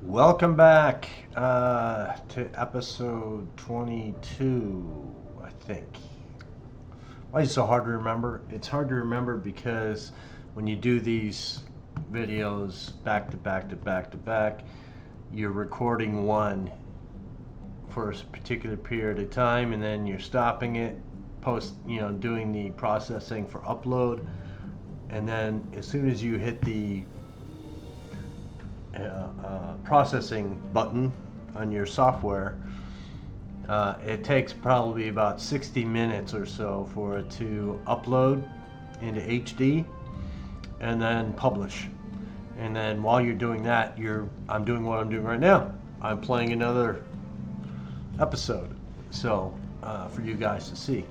Welcome back to episode 22, I think. Why is it so hard to remember? It's hard to remember because when you do these videos back to back to back to back, you're recording one for a particular period of time and then you're stopping it, doing the processing for upload, and then as soon as you hit the processing button on your software, it takes probably about 60 minutes or so for it to upload into HD and then publish. And then while you're doing that, I'm doing what I'm doing right now. I'm playing another episode, so for you guys to see.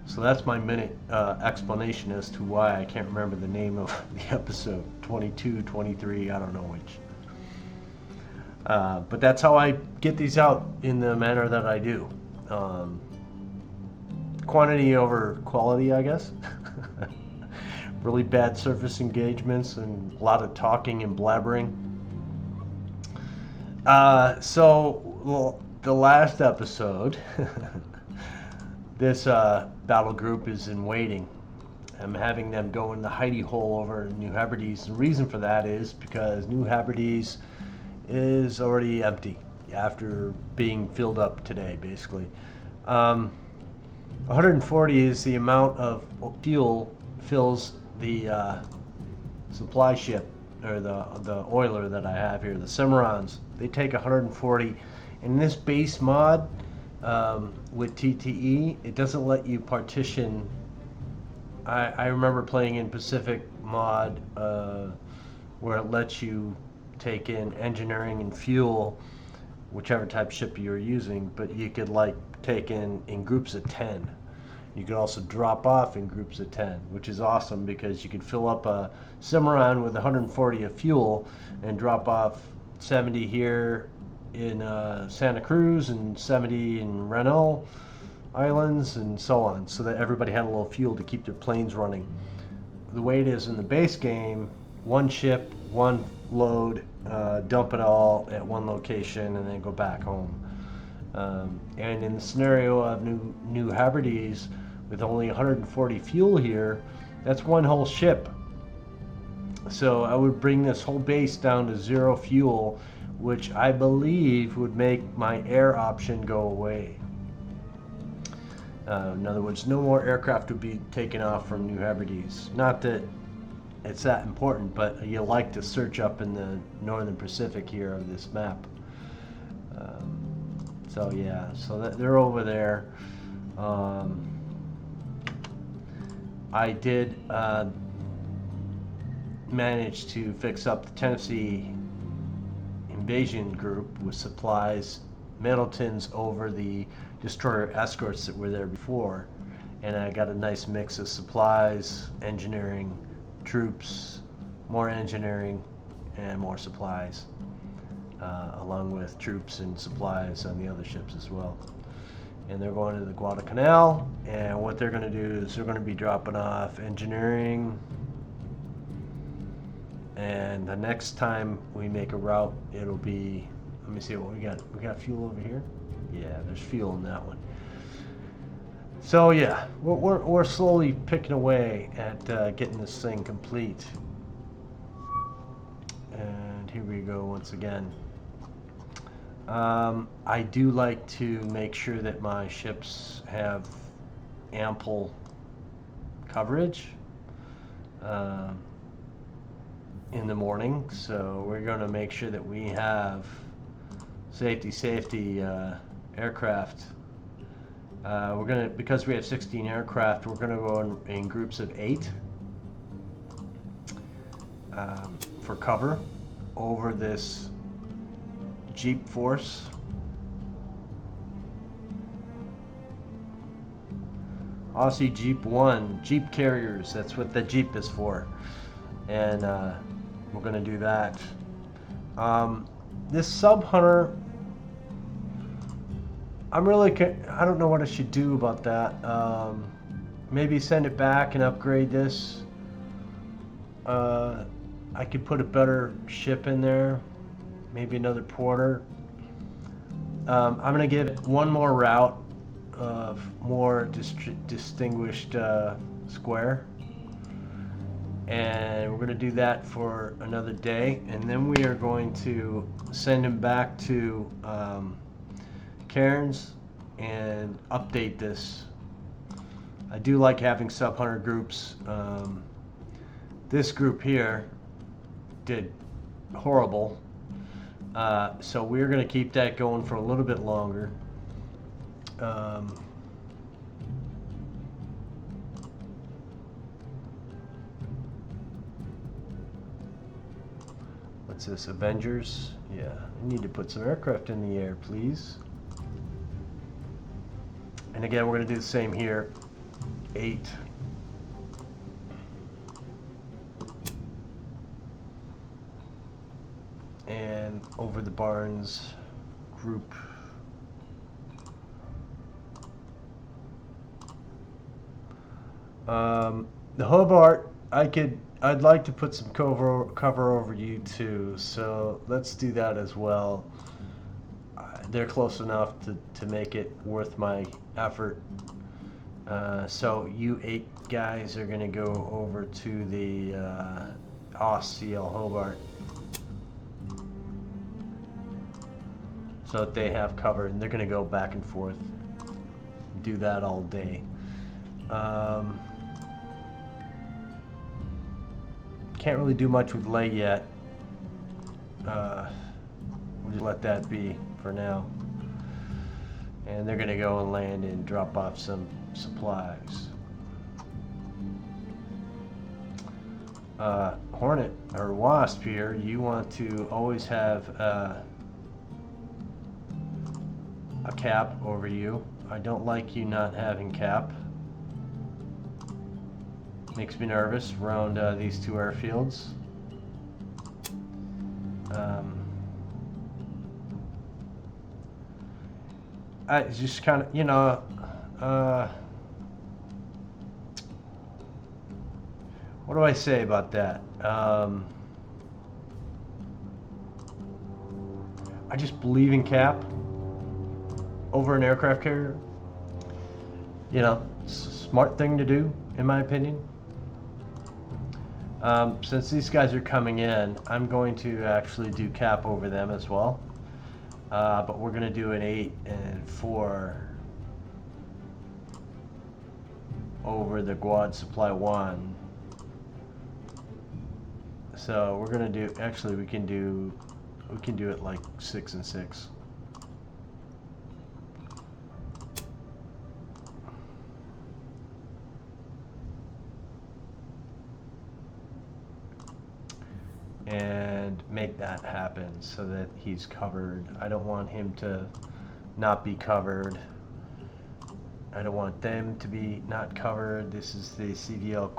So that's my minute explanation as to why I can't remember the name of the episode. 22, 23, I don't know which. But that's how I get these out in the manner that I do. Quantity over quality, I guess. Really bad surface engagements and a lot of talking and blabbering. The last episode, this battle group is in waiting. I'm having them go in the hidey hole over New Hebrides. The reason for that is because New Hebrides is already empty after being filled up today, basically. 140 is the amount of fuel fills the supply ship, or the oiler that I have here, the Cimarrons. They take 140. In this base mod with TTE, it doesn't let you partition. I remember playing in Pacific mod where it lets you take in engineering and fuel, whichever type ship you're using, but you could take in groups of 10. You could also drop off in groups of 10, which is awesome because you could fill up a Cimarron with 140 of fuel and drop off 70 here in Santa Cruz and 70 in Renault Islands and so on, so that everybody had a little fuel to keep their planes running. The way it is in the base game, one ship, one load, dump it all at one location, and then go back home. And in the scenario of New Hebrides, with only 140 fuel here, that's one whole ship. So I would bring this whole base down to 0 fuel, which I believe would make my air option go away. In other words, no more aircraft would be taken off from New Hebrides. Not that it's that important, but you like to search up in the northern Pacific here of this map. So yeah, they're over there. I did manage to fix up the Tennessee invasion group with supplies, Middletons over the destroyer escorts that were there before, and I got a nice mix of supplies, engineering, troops, more engineering, and more supplies, along with troops and supplies on the other ships as well. And they're going to the Guadalcanal, and what they're going to do is they're going to be dropping off engineering, and the next time we make a route, it'll be, let me see what we got. We got fuel over here? Yeah, there's fuel in that one. So yeah, we're slowly picking away at getting this thing complete. And here we go once again. I do like to make sure that my ships have ample coverage in the morning, so we're going to make sure that we have safety aircraft. We're going to, because we have 16 aircraft, we're going to go in groups of 8 for cover over this Jeep force. Aussie Jeep 1, Jeep carriers, that's what the Jeep is for. And we're going to do that. This Sub Hunter, I don't know what I should do about that. Maybe send it back and upgrade this. I could put a better ship in there. maybe another porter. I'm going to give it one more route of more distinguished square. And we're going to do that for another day. And then we are going to send him back to Cairns and update this. I do like having sub-hunter groups. This group here did horrible. So we're going to keep that going for a little bit longer. What's this, Avengers? Yeah, I need to put some aircraft in the air, please. And again, we're going to do the same here. 8. And over the Barnes group. The Hobart, I'd like to put some cover over you too, so let's do that as well. They're close enough to make it worth my effort. So you 8 guys are going to go over to the OSCL Hobart, so that they have cover, and they're going to go back and forth, do that all day. Can't really do much with Lay yet. We'll just let that be for now. And they're going to go and land and drop off some supplies. Hornet, or Wasp here, you want to always have a cap over you. I don't like you not having cap. Makes me nervous around these 2 airfields. I just kind of, you know, what do I say about that? I just believe in cap over an aircraft carrier. You know, smart thing to do, in my opinion. Since these guys are coming in, I'm going to actually do cap over them as well. But we're going to do an 8 and 4 over the Guad Supply 1. So we're going to do, actually we can do it like 6 and 6. And make that happen so that he's covered. I don't want him to not be covered. I don't want them to be not covered. This is the CVL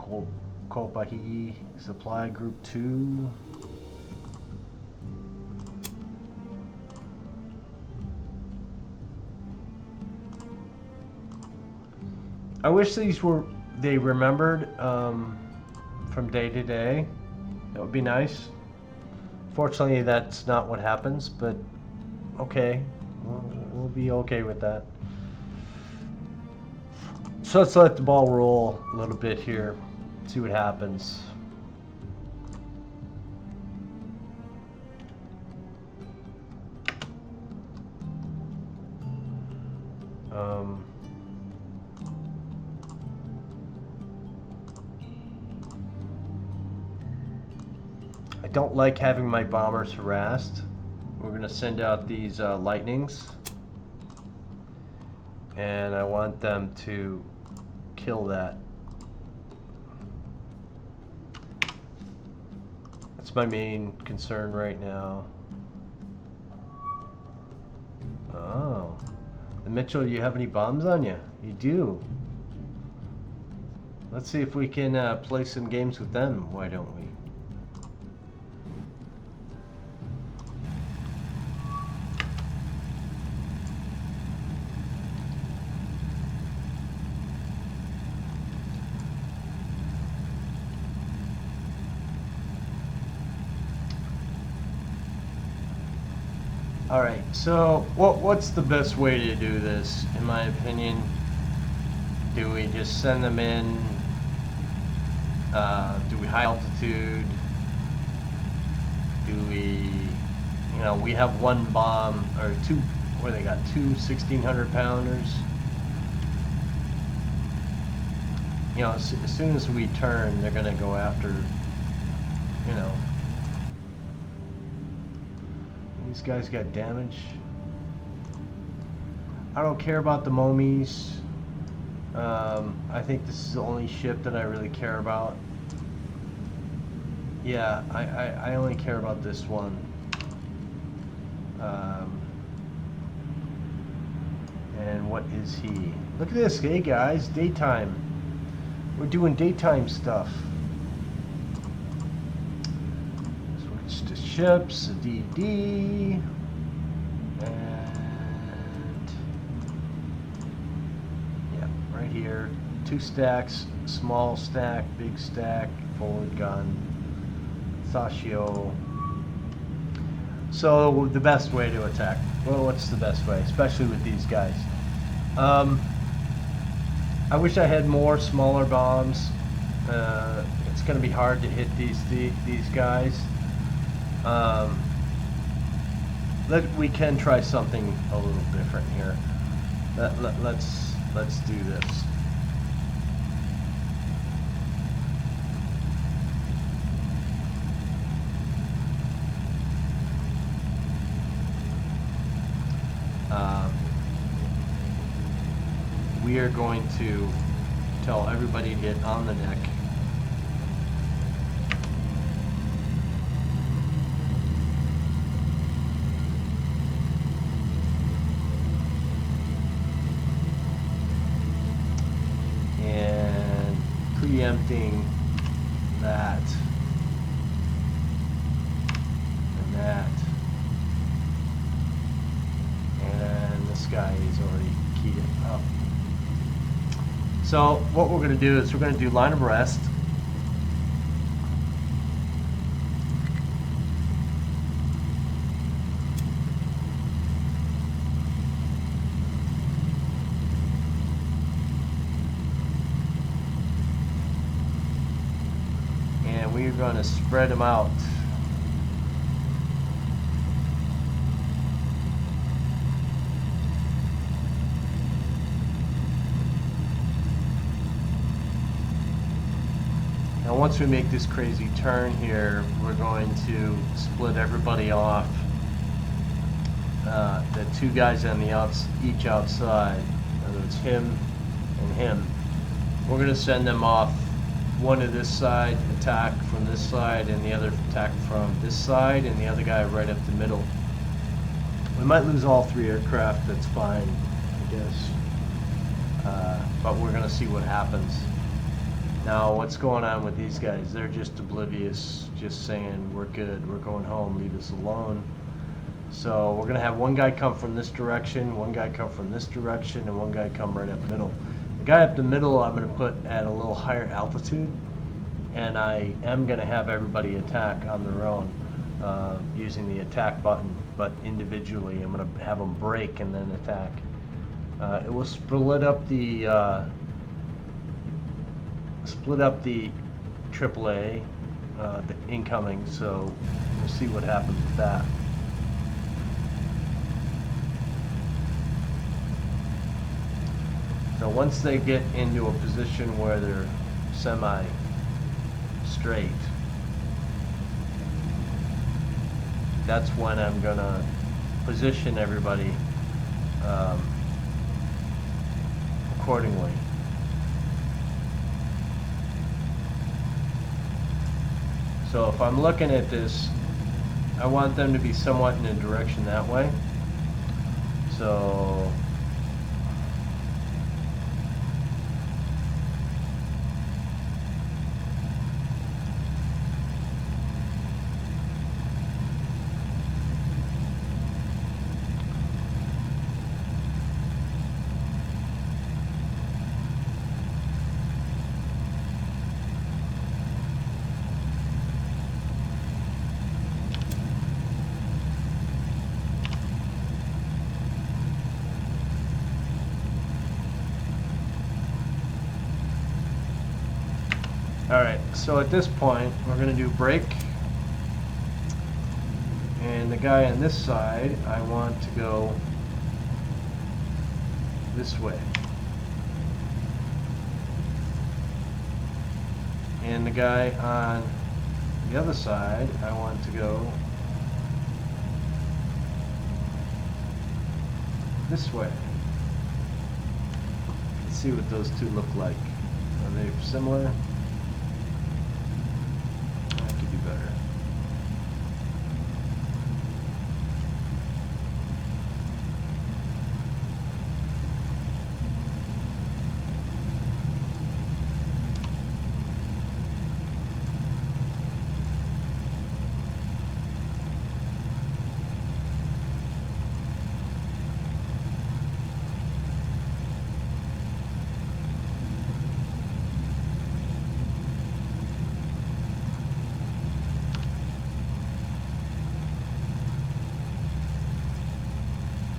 Kopahi Supply Group 2. I wish they remembered from day to day. That would be nice. Fortunately, that's not what happens, but okay. We'll be okay with that. So let's let the ball roll a little bit here. See what happens. I don't like having my bombers harassed. We're going to send out these lightnings. And I want them to kill that. That's my main concern right now. Oh. And Mitchell, you have any bombs on you? You do. Let's see if we can play some games with them. Why don't we? All right. So what's the best way to do this, in my opinion? Do we just send them in? Do we high altitude? Do we, you know, we have one bomb or two, where they got two 1,600 pounders. You know, as soon as we turn, they're gonna go after, you know. These guys got damage. I don't care about the Momies. I think this is the only ship that I really care about. Yeah, I only care about this one. And what is he? Look at this, hey guys, daytime. We're doing daytime stuff. Switch to ships, a DD, and yeah, right here. 2 stacks, small stack, big stack, forward gun, Sashio. So the best way to attack. Well, what's the best way, especially with these guys? I wish I had more smaller bombs. It's going to be hard to hit these guys. We can try something a little different here. Let's do this. We are going to tell everybody to get on the neck. And preempting that and that. And this guy is already keyed it up. So what we're going to do is we're going to do line abreast. And we're going to spread them out. Now once we make this crazy turn here, we're going to split everybody off. The 2 guys on the each outside, whether it's him and him. We're going to send them off, one to this side, attack from this side, and the other attack from this side, and the other guy right up the middle. We might lose all 3 aircraft, that's fine, I guess. But we're going to see what happens. Now, what's going on with these guys? They're just oblivious, just saying, we're good, we're going home, leave us alone. So we're going to have one guy come from this direction, one guy come from this direction, and one guy come right up the middle. The guy up the middle I'm going to put at a little higher altitude, and I am going to have everybody attack on their own using the attack button, but individually. I'm going to have them break and then attack. It will split up the AAA, the incoming, so we'll see what happens with that. So once they get into a position where they're semi-straight, that's when I'm gonna position everybody accordingly. So if I'm looking at this, I want them to be somewhat in a direction that way. So Alright, so at this point, we're going to do break. And the guy on this side, I want to go this way. And the guy on the other side, I want to go this way. Let's see what those two look like. Are they similar? That could be better.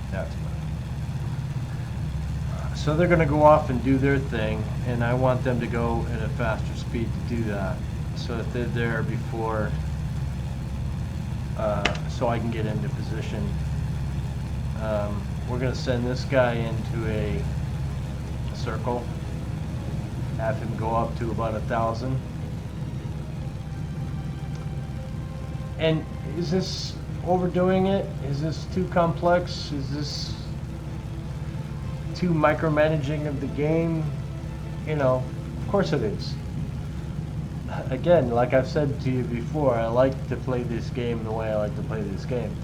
That's better. So they're going to go off and do their thing, and I want them to go at a faster speed to do that. So if they're there before, so I can get into position. We're going to send this guy into a circle, have him go up to about 1,000. And is this overdoing it? Is this too complex? Is this too micromanaging of the game? You know, of course it is. Again, like I've said to you before, I like to play this game the way I like to play this game.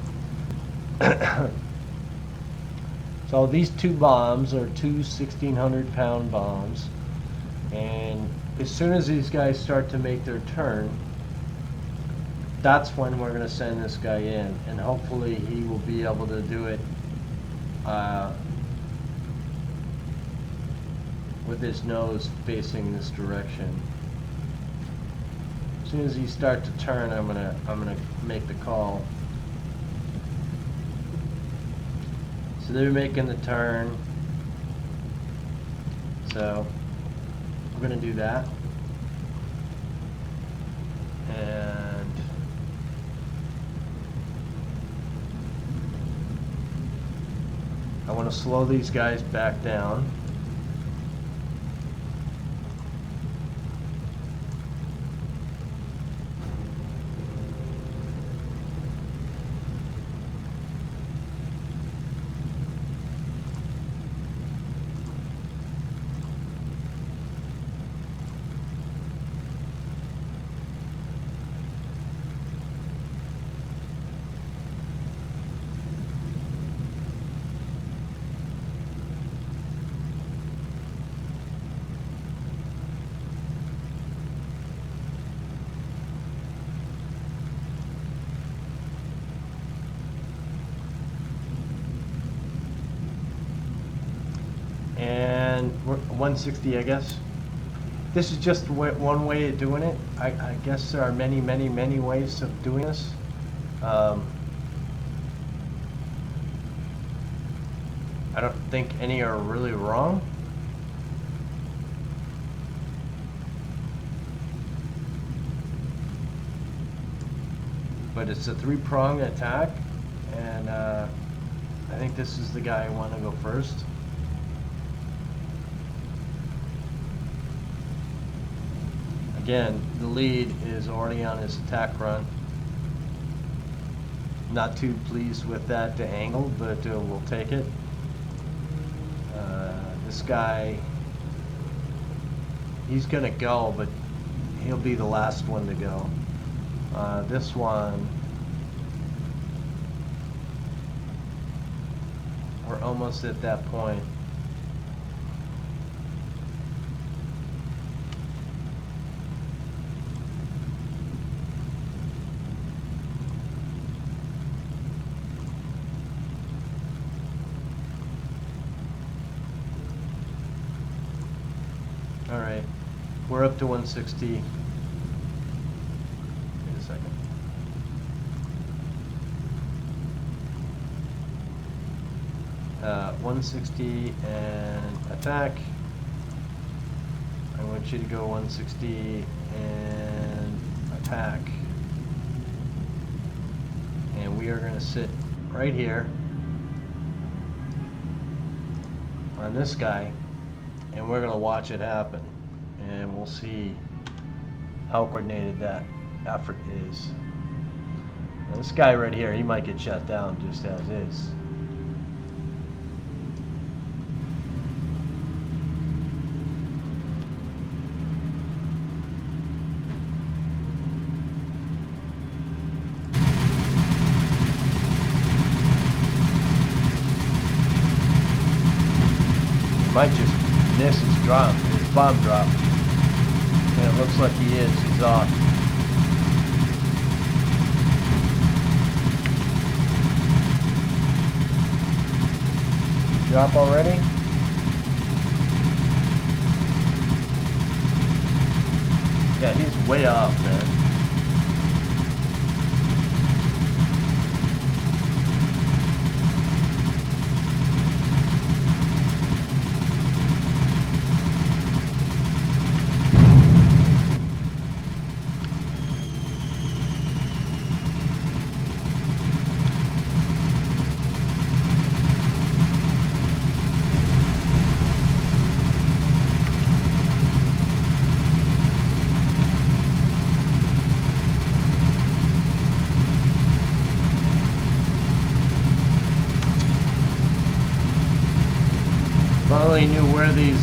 So these two bombs are two 1,600-pound bombs, and as soon as these guys start to make their turn, that's when we're going to send this guy in, and hopefully he will be able to do it with his nose facing this direction. As soon as he starts to turn, I'm gonna make the call. So they're making the turn. So we're gonna do that. And I want to slow these guys back down. And we're 160, I guess. This is just one way of doing it. I guess there are many, many, many ways of doing this. I don't think any are really wrong. But it's a three-prong attack, and I think this is the guy I want to go first. Again, the lead is already on his attack run. Not too pleased with that angle, but we'll take it. This guy, he's gonna go, but he'll be the last one to go. This one, we're almost at that point. All right, we're up to 160. Wait a second. Uh, 160 and attack. I'm going want you to go 160 and attack. And we are going to sit right here on this guy, and we're going to watch it happen. And we'll see how coordinated that effort is. Now this guy right here, he might get shut down just as is. Might just miss his drop, his bomb drop. And it looks like he is. He's off. Drop already? Yeah, he's way off, man. Finally knew where these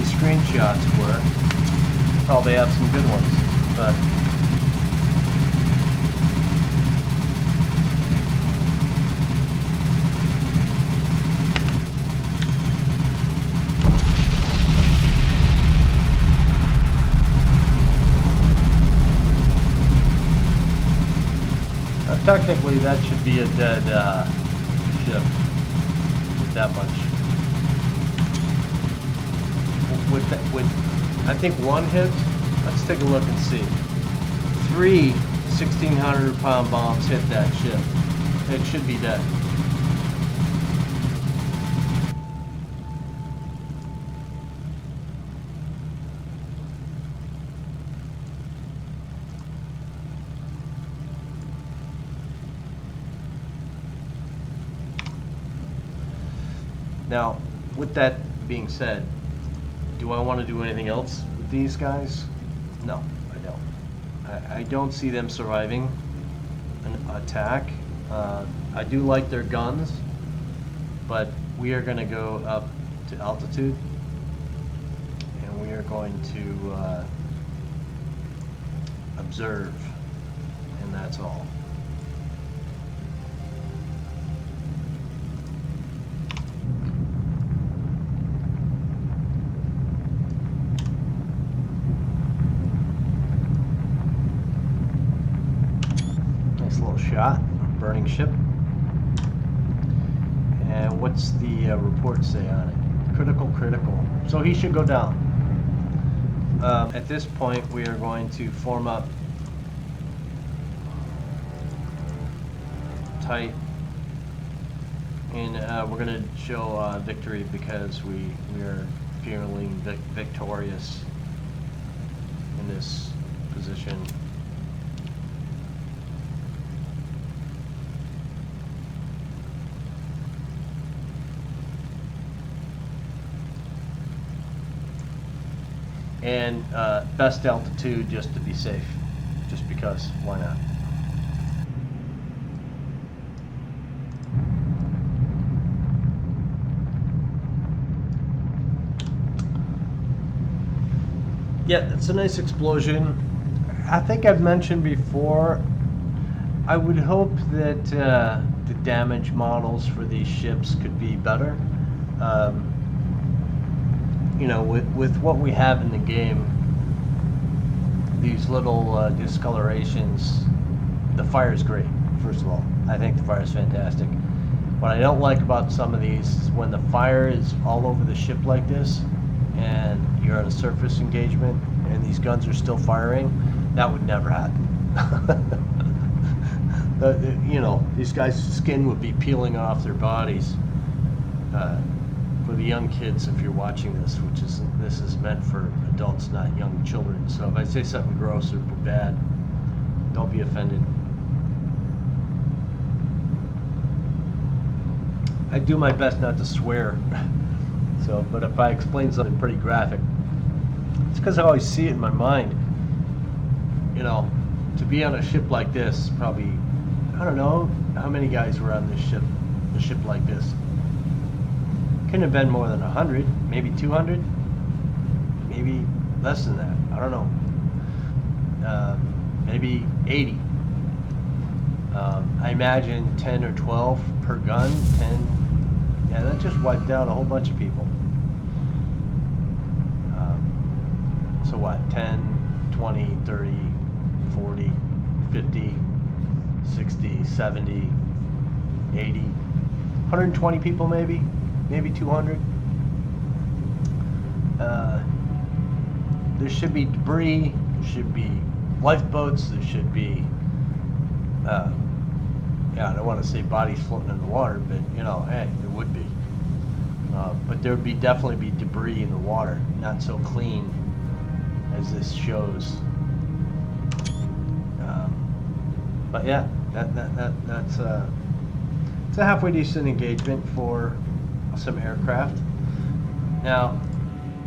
screenshots were. Probably have some good ones, but technically that should be a dead ship with that much. With I think one hit. Let's take a look and see. 3 1,600-pound bombs hit that ship. It should be dead. Now, with that being said, do I want to do anything else with these guys? No, I don't. I don't see them surviving an attack. I do like their guns, but we are going to go up to altitude, and we are going to observe, and that's all. Shot, burning ship. And what's the report say on it? Critical. So he should go down. At this point, we are going to form up tight, and we're going to show victory because we are feeling victorious in this position. And best altitude just to be safe, just because, why not? Yeah, it's a nice explosion. I think I've mentioned before, I would hope that the damage models for these ships could be better. You know, with what we have in the game, these little discolorations, the fire is great, first of all. I think the fire is fantastic. What I don't like about some of these is when the fire is all over the ship like this, and you're on a surface engagement, and these guns are still firing, that would never happen. You know, these guys' skin would be peeling off their bodies. For the young kids, if you're watching this, this is meant for adults, not young children. So if I say something gross or bad, don't be offended. I do my best not to swear. So, but if I explain something pretty graphic, it's because I always see it in my mind. You know, to be on a ship like this, probably, I don't know how many guys were on this ship, a ship like this. Couldn't have been more than 100, maybe 200, maybe less than that. I don't know. Maybe 80. I imagine 10 or 12 per gun. 10. Yeah, that just wiped out a whole bunch of people. So what? 10, 20, 30, 40, 50, 60, 70, 80, 120 people maybe. Maybe 200. There should be debris, there should be lifeboats, there should be, yeah, I don't want to say bodies floating in the water, but you know, hey, there would be. But there would definitely be debris in the water, not so clean as this shows. But yeah, that's it's a halfway decent engagement for some aircraft. Now,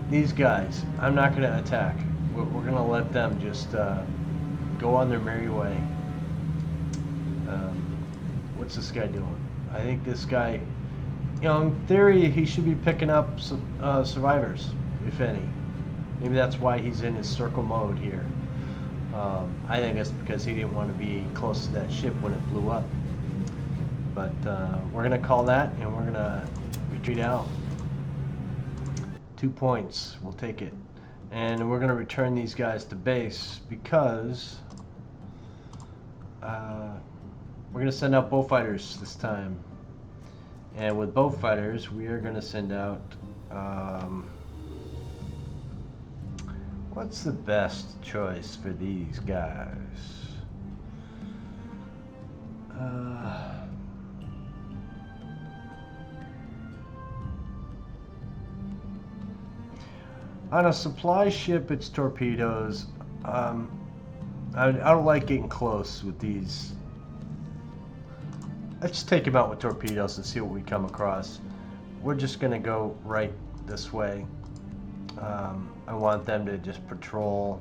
these guys, I'm not going to attack. We're going to let them just go on their merry way. What's this guy doing? I think this guy, you know, in theory, he should be picking up survivors, if any. Maybe that's why he's in his circle mode here. I think it's because he didn't want to be close to that ship when it blew up. But we're going to call that, and we're going to retreat out. 2 points, we'll take it. And we're going to return these guys to base because we're going to send out bullfighters this time. And with bullfighters, we are going to send out, what's the best choice for these guys? On a supply ship, it's torpedoes. I don't like getting close with these. Let's just take them out with torpedoes and see what we come across. We're just going to go right this way. I want them to just patrol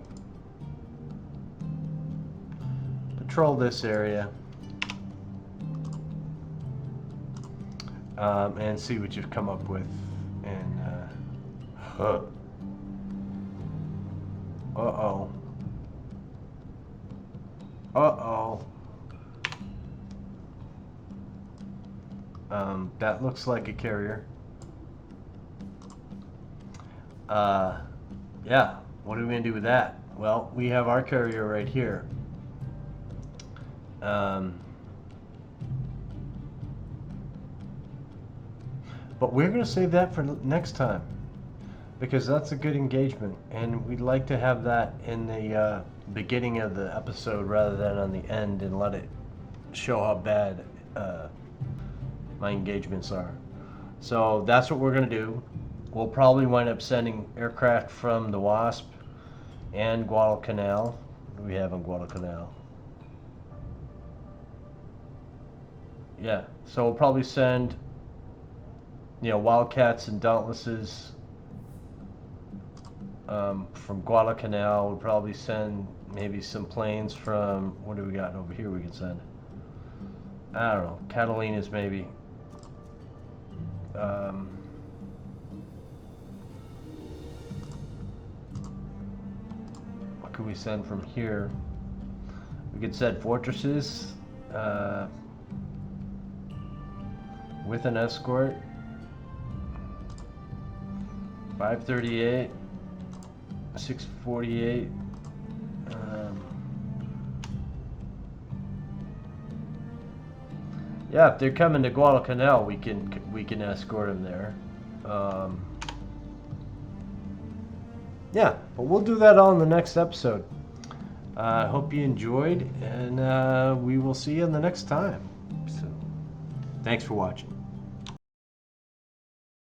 this area and see what you've come up with. And uh-oh. That looks like a carrier. Yeah, what are we going to do with that? Well, we have our carrier right here. But we're going to save that for next time, because that's a good engagement, and we'd like to have that in the beginning of the episode rather than on the end and let it show how bad my engagements are. So that's what we're going to do. We'll probably wind up sending aircraft from the Wasp and Guadalcanal. What do we have on Guadalcanal? Yeah, so we'll probably send, you know, Wildcats and Dauntlesses from Guadalcanal. We'll probably send maybe some planes from, what do we got over here we can send? I don't know, Catalinas maybe. What could we send from here? We could send Fortresses with an escort. 538, 648. Yeah, if they're coming to Guadalcanal, we can escort them there. Yeah, but we'll do that all in the next episode. I hope you enjoyed, and we will see you in the next time. So, thanks for watching.